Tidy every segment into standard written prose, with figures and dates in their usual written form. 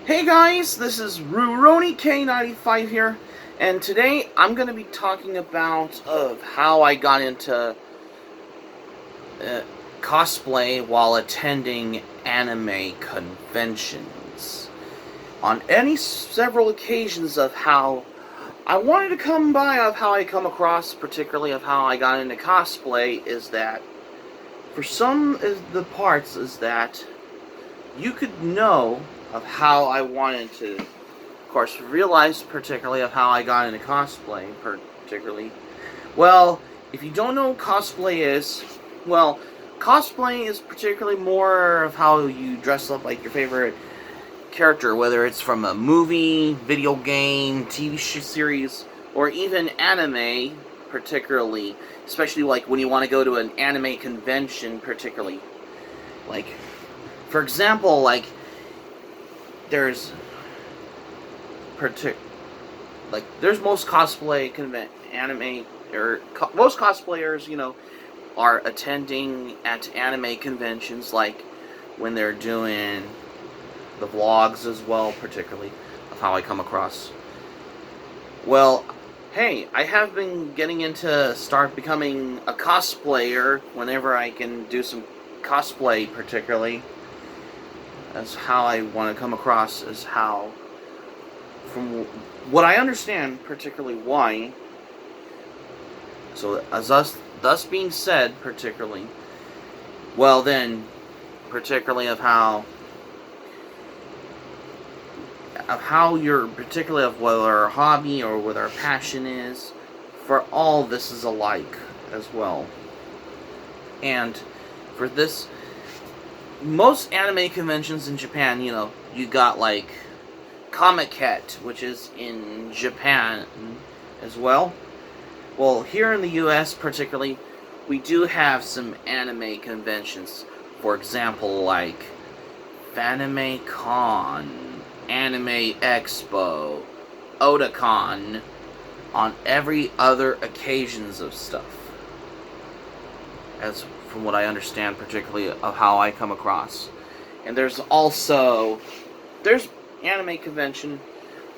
Hey guys, this is Rurouni K95 here, and today I'm going to be talking about how I got into uh, cosplay while attending anime conventions. On any several occasions of how I wanted to come by, of how I come across, particularly of how I got into cosplay, is that for some of the parts is that you could know of how I wanted to, of course, realize particularly of how I got into cosplay, particularly. Well, if you don't know what cosplay is, well, cosplay is particularly more of how you dress up like your favorite character, whether it's from a movie, video game, TV series, or even anime, particularly, especially like when you want to go to an anime convention, particularly. Like, for example, like, there's there's most cosplay anime or most cosplayers, are attending at anime conventions, like when they're doing the vlogs as well, particularly of how I come across. Well, hey, I have been getting into start becoming a cosplayer whenever I can do some cosplay, particularly. That's how I want to come across, is how, from what I understand, particularly why. So, as thus being said, particularly, well then, particularly of how you're, particularly of what our hobby or what our passion is, for all this is alike as well. And for this, most anime conventions in Japan, you got like Comic-Con, which is in Japan as well. Well, here in the US particularly, we do have some anime conventions. For example, like Fanime Con, Anime Expo, Otakon, on every other occasions of stuff. As from what I understand, particularly of how I come across. And there's anime convention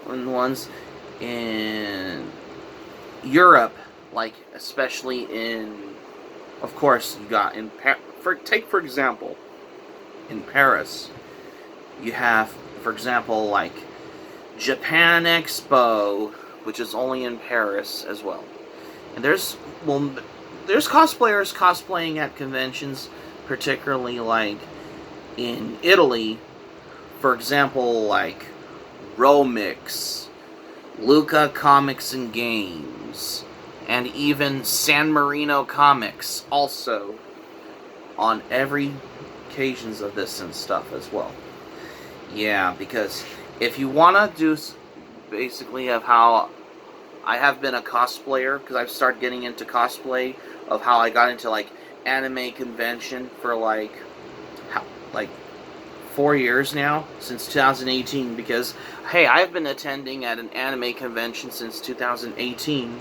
ones in Europe, like especially in, of course, you got in for example, in Paris, you have, for example, like Japan Expo, which is only in Paris as well. And there's cosplayers cosplaying at conventions, particularly like in Italy. For example, like Romix, Luca Comics and Games, and even San Marino Comics, also on every occasions of this and stuff as well. Yeah, because if you want to do basically of how I have been a cosplayer, because I've started getting into cosplay, of how I got into like anime convention for like 4 years now, since 2018, because hey, I've been attending at an anime convention since 2018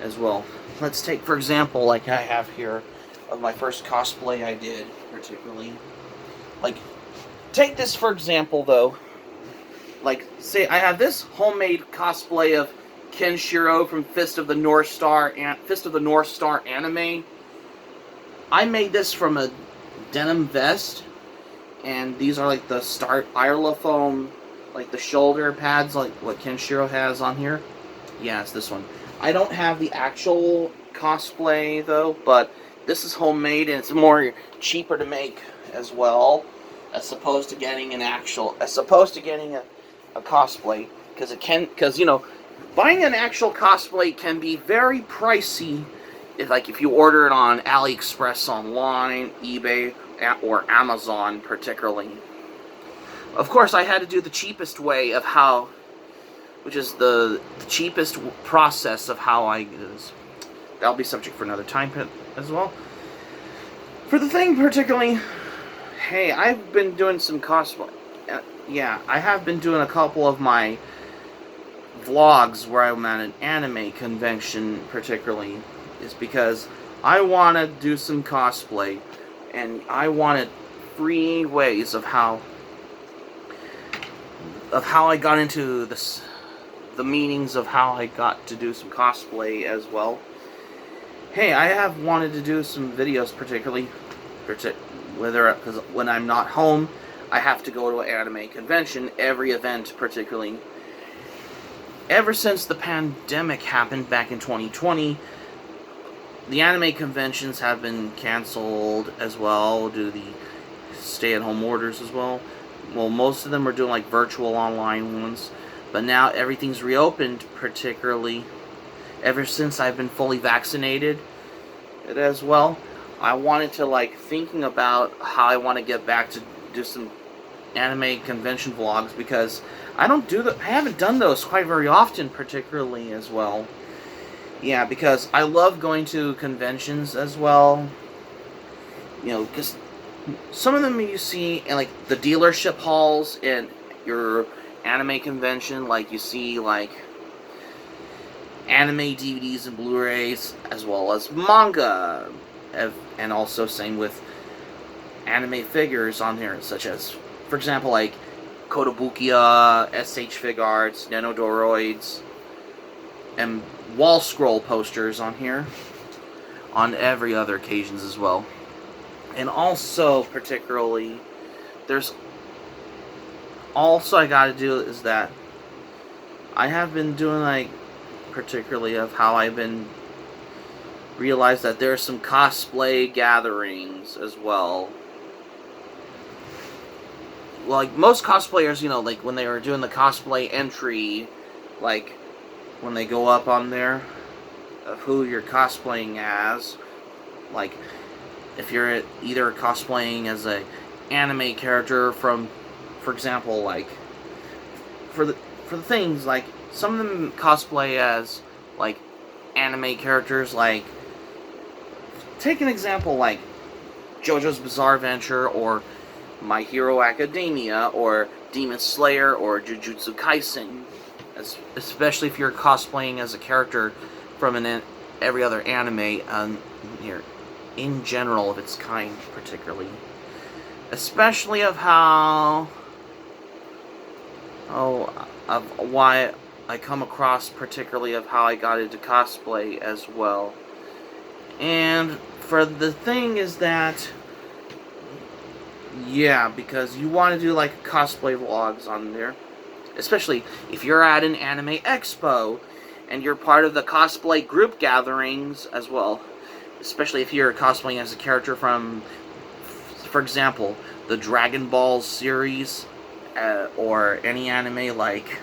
as well. Let's take, for example, like I have here of my first cosplay I did, particularly. Like, take this for example though. Like, say I have this homemade cosplay of Kenshiro from Fist of the North Star anime. I made this from a denim vest, and these are like the styrofoam, like the shoulder pads, like what Kenshiro has on here. Yeah, it's this one. I don't have the actual cosplay though, but this is homemade and it's more cheaper to make as well, as opposed to getting a cosplay, because buying an actual cosplay can be very pricey if you order it on AliExpress online, eBay, or Amazon particularly. Of course, I had to do the cheapest way of how, which is the cheapest process of how that'll be subject for another time as well. For the thing particularly, hey, I've been doing some cosplay. Yeah, I have been doing a couple of my vlogs where I'm at an anime convention, particularly, is because I want to do some cosplay, and I wanted free ways of how of how I got into this, the meanings of how I got to do some cosplay as well. Hey, I have wanted to do some videos, particularly, whether because when I'm not home, I have to go to an anime convention. Every event, particularly, ever since the pandemic happened back in 2020, the anime conventions have been canceled as well due to the stay-at-home orders as well. Well, most of them are doing like virtual online ones, but now everything's reopened, particularly ever since I've been fully vaccinated as well. I wanted to thinking about how I want to get back to do some anime convention vlogs, because I haven't done those quite very often, particularly as well. Yeah, because I love going to conventions as well. Because some of them you see in the dealership halls in your anime convention, you see anime DVDs and Blu-rays, as well as manga, and also same with anime figures on here, such as, for example, Kotobukiya, SH Figuarts, Nenodoroids, and wall scroll posters on here, on every other occasions as well. And also, particularly, there's also I gotta do is that I have been doing particularly of how I've been realized that there are some cosplay gatherings as well. Most cosplayers, when they were doing the cosplay entry, when they go up on there of who you're cosplaying as, if you're either cosplaying as a anime character from, for example, for the things, some of them cosplay as anime characters, take an example JoJo's Bizarre Adventure, or My Hero Academia, or Demon Slayer, or Jujutsu Kaisen, especially if you're cosplaying as a character from every other anime here in general of its kind, particularly, especially of how of why I come across, particularly of how I got into cosplay as well. And for the thing is that, yeah, because you want to do cosplay vlogs on there, especially if you're at an anime expo and you're part of the cosplay group gatherings as well, especially if you're cosplaying as a character from, for example, the Dragon Ball series, or any anime like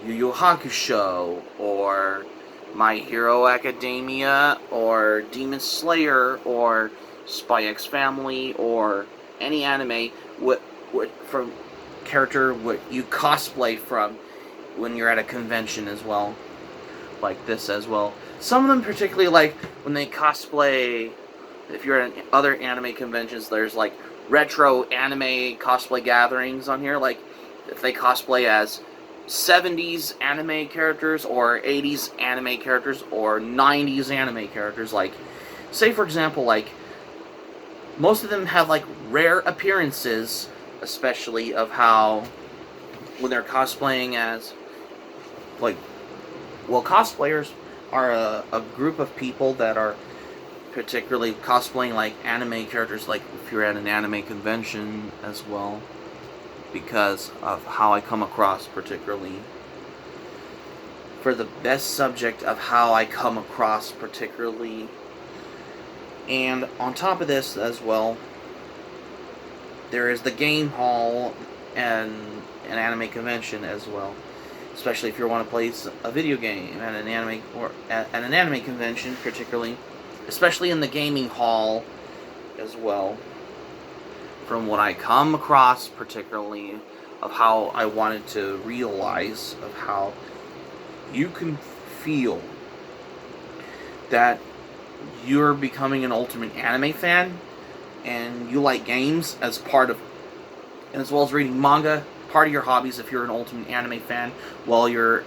Yu Yu Hakusho, or My Hero Academia, or Demon Slayer, or Spy X Family, or any anime from character what you cosplay from when you're at a convention as well, like this as well. Some of them, particularly when they cosplay, if you're at other anime conventions, there's retro anime cosplay gatherings on here, if they cosplay as 70s anime characters, or 80s anime characters, or 90s anime characters. Say for example, most of them have rare appearances, especially of how when they're cosplaying as cosplayers are a group of people that are particularly cosplaying anime characters, if you're at an anime convention as well, because of how I come across, particularly for the best subject of how I come across, particularly. And on top of this as well, there is the game hall and an anime convention as well, especially if you want to play a video game at an anime, or at an anime convention, particularly, especially in the gaming hall as well. From what I come across, particularly of how I wanted to realize of how you can feel that you're becoming an ultimate anime fan, and you like games as part of, and as well as reading manga, part of your hobbies if you're an ultimate anime fan, while you're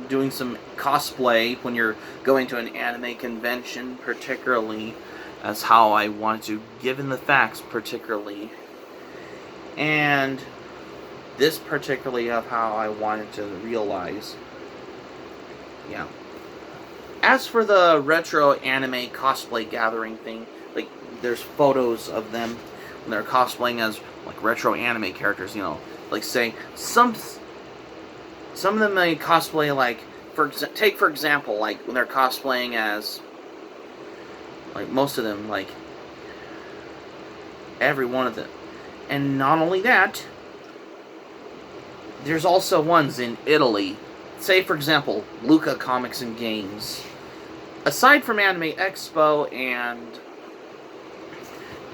doing some cosplay when you're going to an anime convention, particularly, as how I wanted to, given the facts, particularly. And this particularly of how I wanted to realize. Yeah. As for the retro anime cosplay gathering thing, like there's photos of them when they're cosplaying as like retro anime characters. Like say some of them may cosplay like take for example like when they're cosplaying as like most of them like every one of them, and not only that, there's also ones in Italy. Say for example Luca Comics and Games. Aside from Anime Expo and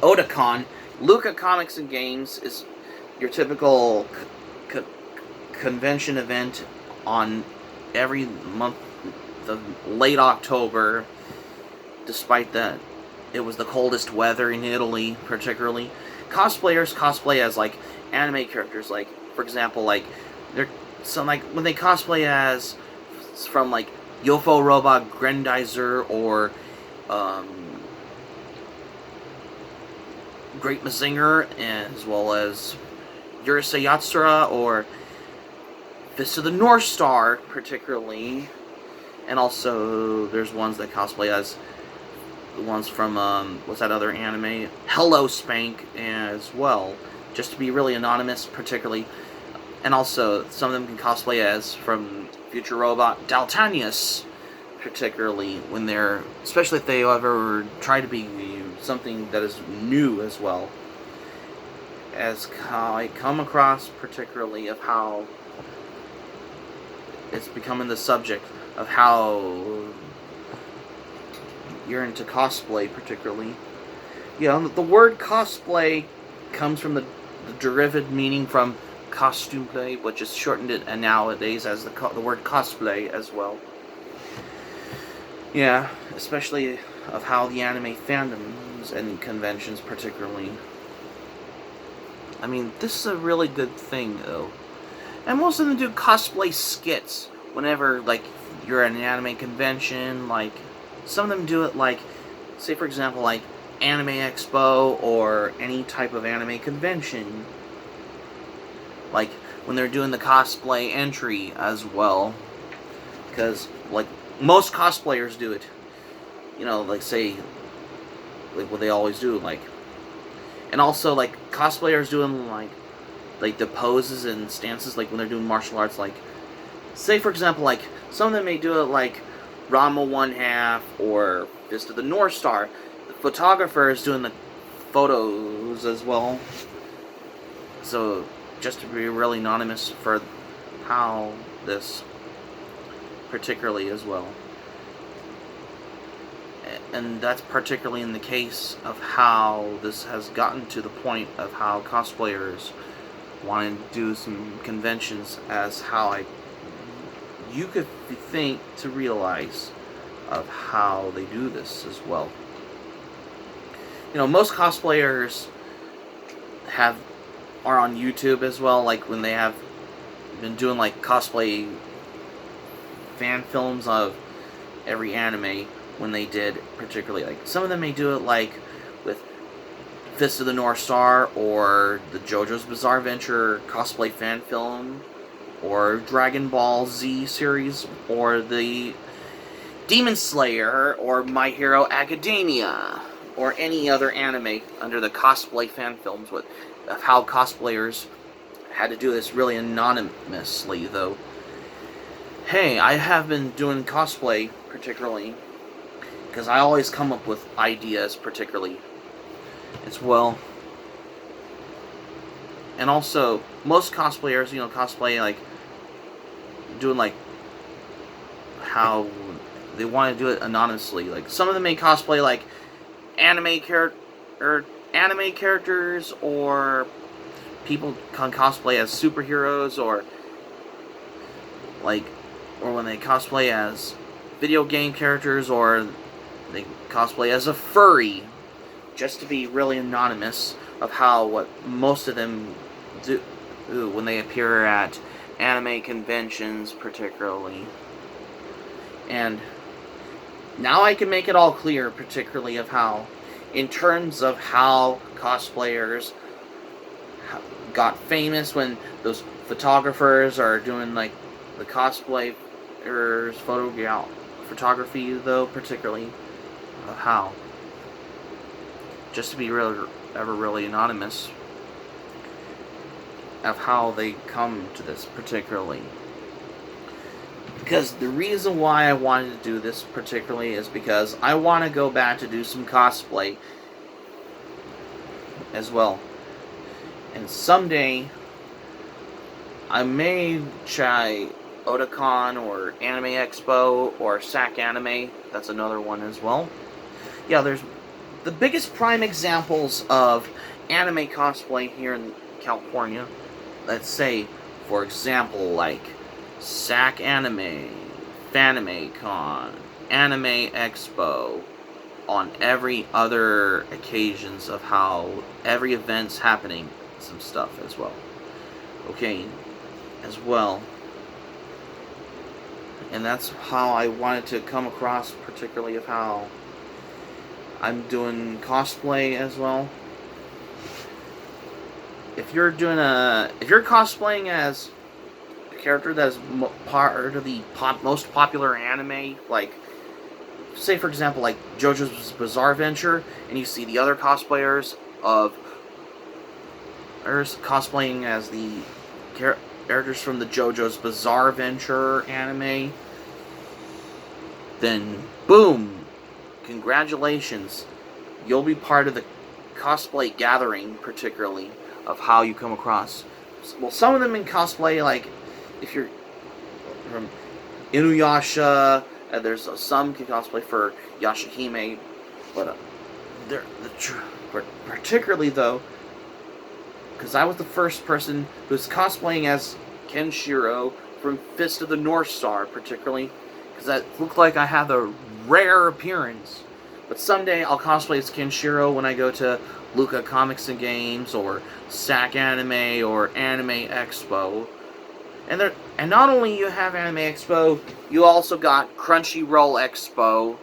Otakon, Luca Comics and Games is your typical convention event on every month of late October, despite that it was the coldest weather in Italy, particularly. Cosplayers cosplay as like anime characters, like for example, like they're some like when they cosplay as from like Yofo Robot Grendizer or Great Mazinger, as well as Urusei Yatsura or Fist of the North Star, particularly. And also, there's ones that cosplay as the ones from, what's that other anime? Hello Spank as well, just to be really anonymous, particularly. And also, some of them can cosplay as from Future Robot Daltanius, particularly when they're, especially if they ever try to be something that is new as well. As I come across, particularly, of how it's becoming the subject of how you're into cosplay, particularly. The word cosplay comes from the derivative meaning from costume play, which is shortened it and nowadays as the word cosplay as well. Yeah, especially of how the anime fandoms and conventions particularly. I mean, this is a really good thing, though. And most of them do cosplay skits whenever, like, you're at an anime convention. Like, some of them do it, like, say, for example, like, Anime Expo or any type of anime convention. Like, when they're doing the cosplay entry as well. Because, like, most cosplayers do it. Like, say, like, what they always do, like. And also, like, cosplayers doing, like the poses and stances, like, when they're doing martial arts, like, say, for example, like, some of them may do it, like, Rama 1/2 or Fist of the North Star. The photographer is doing the photos as well. So, just to be really anonymous for how this particularly as well. And that's particularly in the case of how this has gotten to the point of how cosplayers want to do some conventions, as how you could think to realize of how they do this as well. Most cosplayers are on YouTube as well, like when they have been doing like cosplay fan films of every anime when they did, particularly like some of them may do it like with Fist of the North Star or the JoJo's Bizarre Adventure cosplay fan film or Dragon Ball Z series or the Demon Slayer or My Hero Academia or any other anime under the cosplay fan films, of how cosplayers had to do this really anonymously, though. Hey, I have been doing cosplay particularly because I always come up with ideas particularly as well. And also, most cosplayers, cosplay like doing like how they want to do it anonymously. Like some of them may cosplay like anime characters, or people can cosplay as superheroes, or when they cosplay as video game characters, or they cosplay as a furry, just to be really anonymous of what most of them do when they appear at anime conventions particularly. And now I can make it all clear, particularly of how, in terms of how cosplayers got famous when those photographers are doing like the cosplayers photography, though, particularly of how, just to be really anonymous, of how they come to this particularly. Because the reason why I wanted to do this particularly is because I want to go back to do some cosplay as well. And someday, I may try Otakon or Anime Expo or SAC Anime. That's another one as well. Yeah, there's the biggest prime examples of anime cosplay here in California. Let's say, for example, like SAC Anime, FanimeCon, Anime Expo, on every other occasions of how every event's happening, some stuff as well. Okay, as well. And that's how I wanted to come across, particularly of how I'm doing cosplay as well. If you're cosplaying as a character that is part of the most popular anime, like, say for example, like JoJo's Bizarre Adventure, and you see the other cosplayers cosplaying as the characters from the JoJo's Bizarre Adventure anime, then boom, congratulations, you'll be part of the cosplay gathering, particularly of how you come across. Well, some of them in cosplay, like if you're from Inuyasha, there's some can cosplay for Yashahime, but particularly though, because I was the first person who's cosplaying as Kenshiro from Fist of the North Star, particularly because that looked like I had a rare appearance. But someday I'll cosplay as Kenshiro when I go to Luca Comics and Games or SAC Anime or Anime Expo. And not only you have Anime Expo, you also got Crunchyroll Expo.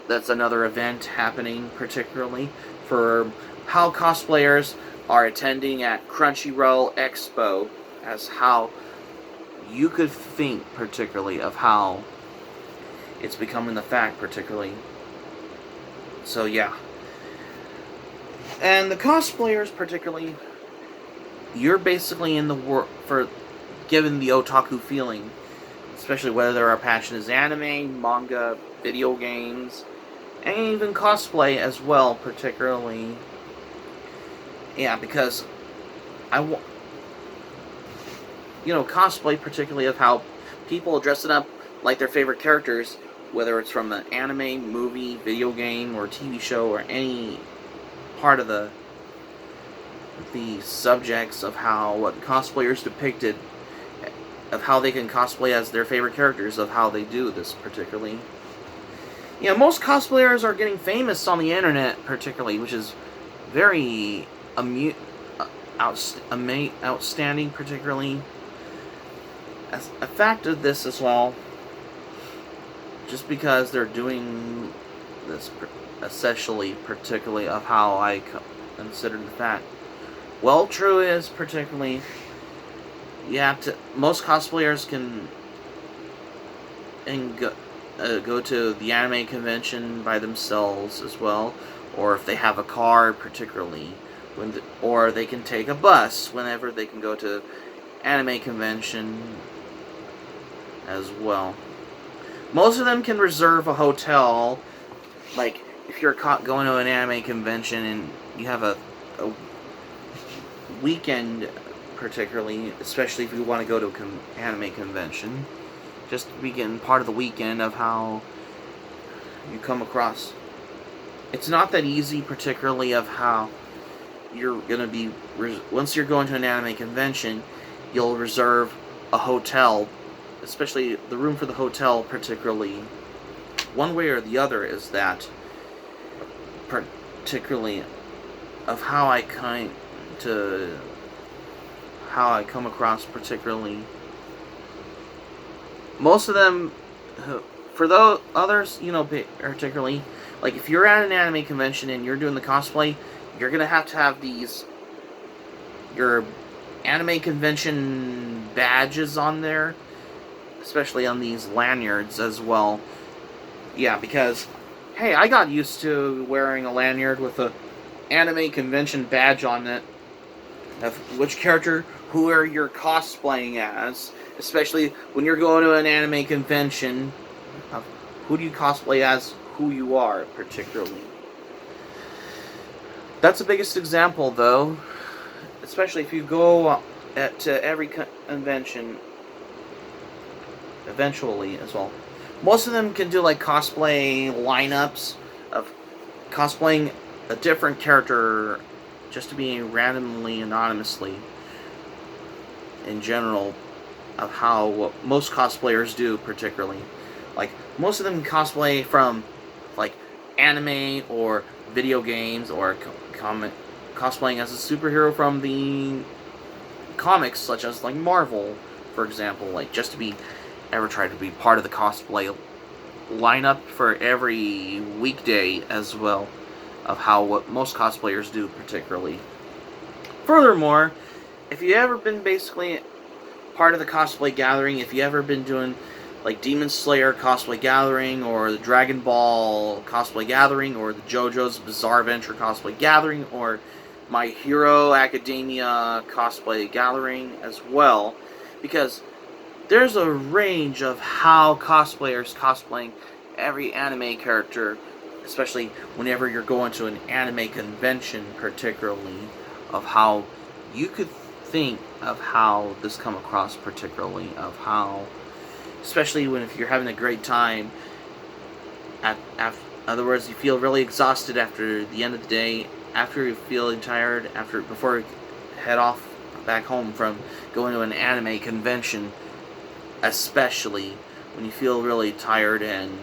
That's another event happening, particularly for how cosplayers are attending at Crunchyroll Expo, as how you could think particularly of how it's becoming the fact, particularly. So yeah. And the cosplayers, particularly, you're basically in the world for given the otaku feeling, especially whether our passion is anime, manga, video games, and even cosplay as well, particularly. Yeah, because cosplay, particularly of how people dressing up like their favorite characters, whether it's from an anime, movie, video game, or TV show, or any part of the subjects of how what cosplayers depicted, of how they can cosplay as their favorite characters, of how they do this particularly. Yeah, most cosplayers are getting famous on the internet, particularly, which is very outstanding, particularly. As a fact of this as well, just because they're doing this, essentially, particularly of how I consider the fact. Well, true is, particularly, most cosplayers can go to the anime convention by themselves as well, or if they have a car, particularly, or they can take a bus whenever they can go to anime convention as well. Most of them can reserve a hotel, like if you're going to an anime convention and you have a weekend, particularly, especially if you want to go to an anime convention, just to begin part of the weekend of how you come across. It's not that easy, particularly of how you're going to be, once you're going to an anime convention, you'll reserve a hotel, especially the room for the hotel, particularly. One way or the other is that, particularly, of how I come across, particularly. Most of them, for those others, particularly, like if you're at an anime convention and you're doing the cosplay, you're gonna have to have your anime convention badges on there, especially on these lanyards as well. Yeah, because, hey, I got used to wearing a lanyard with a anime convention badge on it of which character, who are you cosplaying as, especially when you're going to an anime convention, of who do you cosplay as, who you are, particularly. That's the biggest example, though, especially if you go to every convention eventually as well. Most of them can do like cosplay lineups of cosplaying a different character just to be randomly, anonymously, in general, of how what most cosplayers do, particularly. Like, most of them cosplay from, like, anime or video games or cosplaying as a superhero from the comics, such as, like, Marvel, for example, like, just to be, ever try to be part of the cosplay lineup for every weekday as well, of how what most cosplayers do, particularly. Furthermore, if you ever been basically part of the cosplay gathering, if you ever been doing like Demon Slayer cosplay gathering, or the Dragon Ball cosplay gathering, or the JoJo's Bizarre Adventure cosplay gathering, or My Hero Academia cosplay gathering as well, because there's a range of how cosplayers cosplaying every anime character, especially whenever you're going to an anime convention, particularly, of how you could think of how this come across, particularly, of how, especially when if you're having a great time, in other words, you feel really exhausted after the end of the day, after you're feeling tired, before you head off back home from going to an anime convention, especially when you feel really tired, and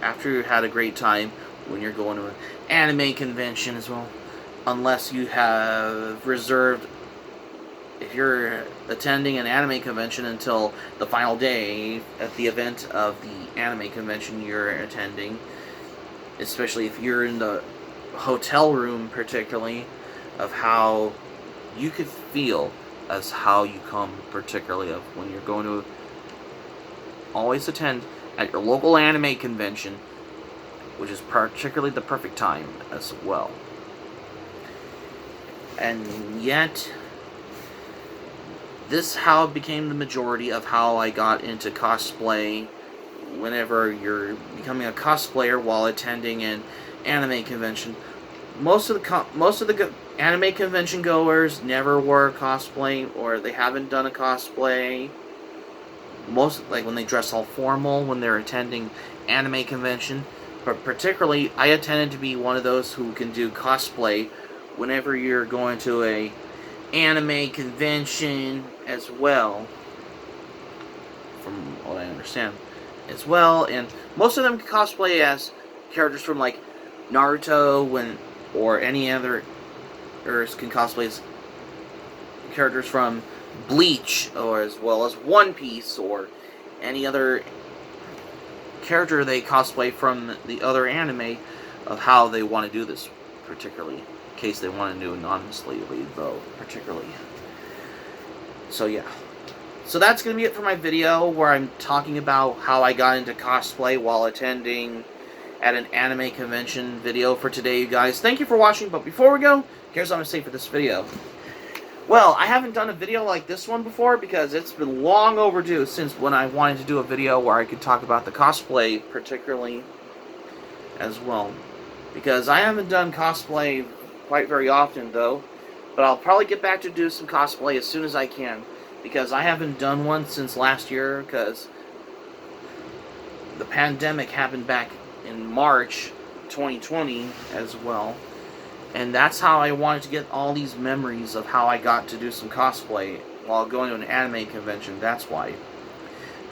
after you had a great time when you're going to an anime convention as well, unless you have reserved, if you're attending an anime convention until the final day at the event of the anime convention you're attending, especially if you're in the hotel room, particularly, of how you could feel as how you come, particularly of when you're going to always attend at your local anime convention, which is particularly the perfect time as well. And yet, this how it became the majority of how I got into cosplay. Whenever you're becoming a cosplayer while attending an anime convention, most of the anime convention goers never wore cosplay, or they haven't done a cosplay. Most, like, when they dress all formal when they're attending anime convention. But particularly, I attended to be one of those who can do cosplay whenever you're going to a anime convention as well, from what I understand as well. And most of them cosplay as characters from like Naruto, or any other, or can cosplay as characters from Bleach, or as well as One Piece, or any other character they cosplay from the other anime, of how they want to do this, particularly in case they want to do anonymously, though, particularly. So yeah, so that's gonna be it for my video where I'm talking about how I got into cosplay while attending at an anime convention video for today, you guys. Thank you for watching, but before we go, here's what I'm gonna say for this video. Well, I haven't done a video like this one before because it's been long overdue since when I wanted to do a video where I could talk about the cosplay particularly as well. Because I haven't done cosplay quite very often though, but I'll probably get back to do some cosplay as soon as I can, because I haven't done one since last year, because the pandemic happened back in March 2020 as well. And that's how I wanted to get all these memories of how I got to do some cosplay while going to an anime convention. That's why.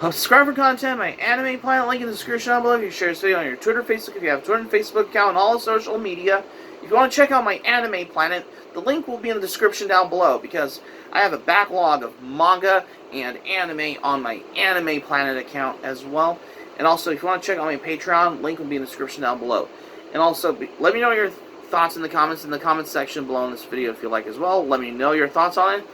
Subscribe for content. My Anime Planet link in the description down below. You can share this video on your Twitter, Facebook, if you have a Twitter and Facebook account, and all the social media. If you want to check out my Anime Planet, the link will be in the description down below, because I have a backlog of manga and anime on my Anime Planet account as well. And also, if you want to check out my Patreon, link will be in the description down below. And also, let me know your thoughts in the comments section below in this video if you like as well. Let me know your thoughts on it.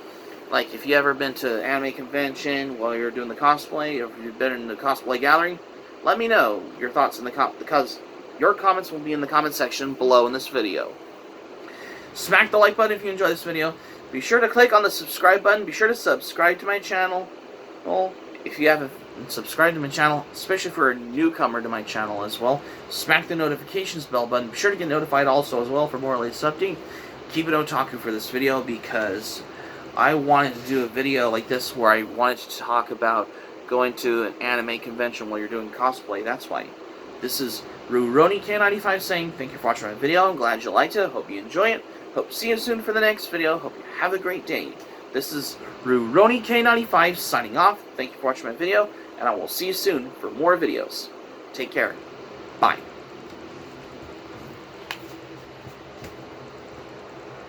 Like, if you ever been to anime convention while you're doing the cosplay, or if you've been in the cosplay gallery, let me know your thoughts in the because your comments will be in the comment section below in this video. Smack the like button if you enjoy this video. Be sure to click on the subscribe button. Be sure to subscribe to my channel. Well, if you haven't subscribed to my channel, especially for a newcomer to my channel as well, smack the notifications bell button. Be sure to get notified also as well for more latest updates. Keep it otaku for this video because I wanted to do a video like this where I wanted to talk about going to an anime convention while you're doing cosplay. That's why. This is Rurouni K95 saying thank you for watching my video. I'm glad you liked it. Hope you enjoy it. Hope to see you soon for the next video. Hope you have a great day. This is Rurouni K95 signing off. Thank you for watching my video, and I will see you soon for more videos. Take care. Bye.